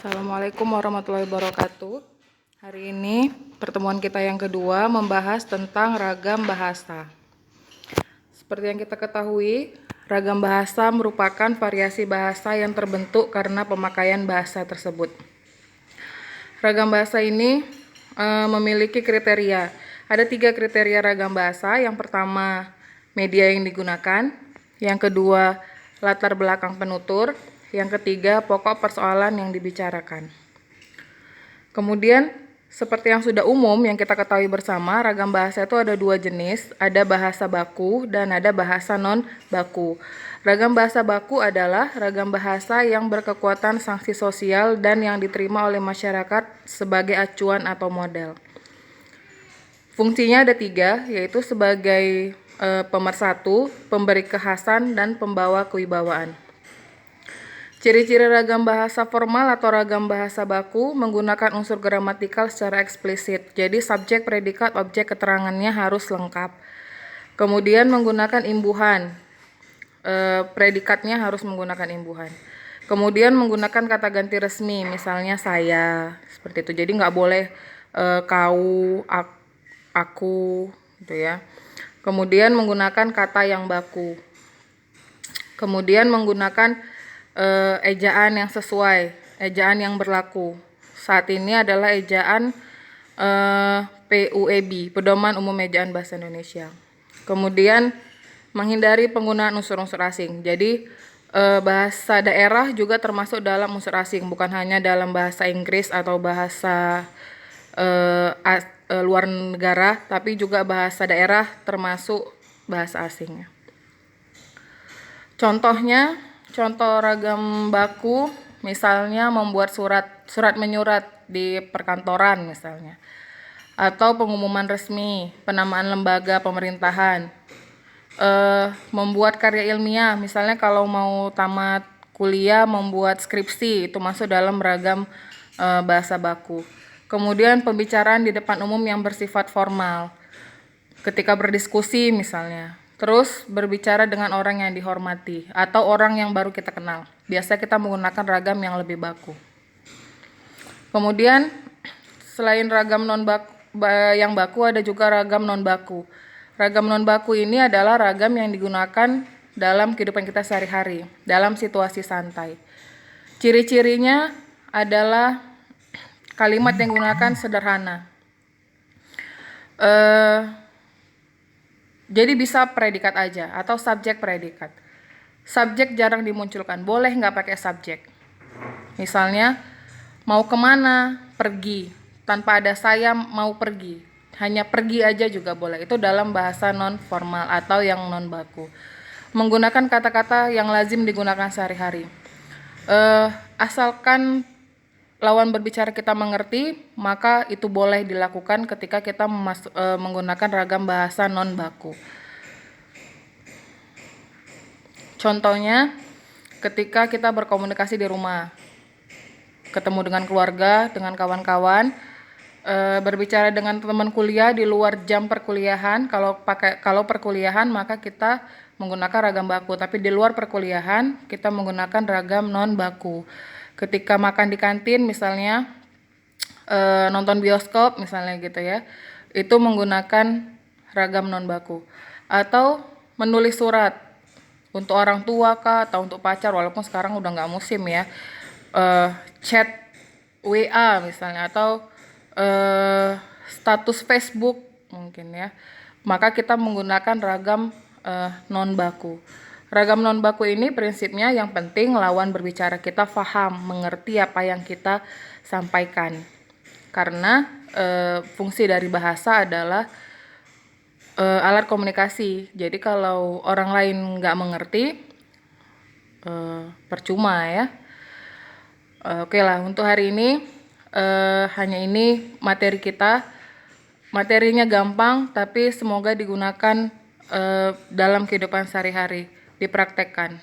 Assalamualaikum warahmatullahi wabarakatuh. Hari ini pertemuan kita yang kedua membahas tentang ragam bahasa. Seperti yang kita ketahui, ragam bahasa merupakan variasi bahasa yang terbentuk karena pemakaian bahasa tersebut. Ragam bahasa ini memiliki kriteria. Ada 3 kriteria ragam bahasa. Yang pertama, media yang digunakan. Yang kedua, latar belakang penutur. Yang ketiga, pokok persoalan yang dibicarakan. Kemudian, seperti yang sudah umum yang kita ketahui bersama, ragam bahasa itu ada 2 jenis, ada bahasa baku dan ada bahasa non-baku. Ragam bahasa baku adalah ragam bahasa yang berkekuatan sanksi sosial dan yang diterima oleh masyarakat sebagai acuan atau model. Fungsinya ada 3, yaitu sebagai pemersatu, pemberi kekhasan, dan pembawa kewibawaan. Ciri-ciri ragam bahasa formal atau ragam bahasa baku menggunakan unsur gramatikal secara eksplisit. Jadi subjek, predikat, objek keterangannya harus lengkap. Kemudian menggunakan imbuhan. Predikatnya harus menggunakan imbuhan. Kemudian menggunakan kata ganti resmi, misalnya saya, seperti itu. Jadi nggak boleh kau, aku, gitu ya. Kemudian menggunakan kata yang baku. Kemudian menggunakan ejaan yang sesuai, ejaan yang berlaku. Saat ini adalah ejaan PUEB, Pedoman Umum Ejaan Bahasa Indonesia. Kemudian menghindari penggunaan unsur-unsur asing. Jadi bahasa daerah juga termasuk dalam unsur asing, bukan hanya dalam bahasa Inggris atau bahasa luar negara, tapi juga bahasa daerah termasuk bahasa asing. Contoh ragam baku, misalnya membuat surat menyurat di perkantoran misalnya, atau pengumuman resmi, penamaan lembaga pemerintahan, membuat karya ilmiah, misalnya kalau mau tamat kuliah membuat skripsi, itu masuk dalam ragam bahasa baku. Kemudian pembicaraan di depan umum yang bersifat formal, ketika berdiskusi misalnya. Terus berbicara dengan orang yang dihormati atau orang yang baru kita kenal. Biasa kita menggunakan ragam yang lebih baku. Kemudian selain ragam yang baku ada juga ragam non baku. Ragam non baku ini adalah ragam yang digunakan dalam kehidupan kita sehari-hari, dalam situasi santai. Ciri-cirinya adalah kalimat yang digunakan sederhana. Jadi bisa predikat aja atau subjek predikat. Subjek jarang dimunculkan, boleh nggak pakai subjek. Misalnya, mau kemana? Pergi. Tanpa ada saya mau pergi. Hanya pergi aja juga boleh. Itu dalam bahasa non formal atau yang non baku. Menggunakan kata-kata yang lazim digunakan sehari-hari. Asalkan lawan berbicara kita mengerti, maka itu boleh dilakukan ketika kita menggunakan ragam bahasa non baku. Contohnya, ketika kita berkomunikasi di rumah, ketemu dengan keluarga, dengan kawan-kawan, berbicara dengan teman kuliah di luar jam perkuliahan. Kalau perkuliahan maka kita menggunakan ragam baku, tapi di luar perkuliahan kita menggunakan ragam non baku. Ketika makan di kantin misalnya, nonton bioskop misalnya gitu ya, itu menggunakan ragam non baku. Atau menulis surat untuk orang tua kah atau untuk pacar, walaupun sekarang udah nggak musim ya, chat WA misalnya, atau status Facebook mungkin ya, maka kita menggunakan ragam non baku. Ragam non baku ini prinsipnya yang penting lawan berbicara kita paham, mengerti apa yang kita sampaikan. Karena fungsi dari bahasa adalah alat komunikasi. Jadi kalau orang lain nggak mengerti, percuma ya. Oke lah, untuk hari ini hanya ini materi kita. Materinya gampang, tapi semoga digunakan dalam kehidupan sehari-hari, dipraktekkan.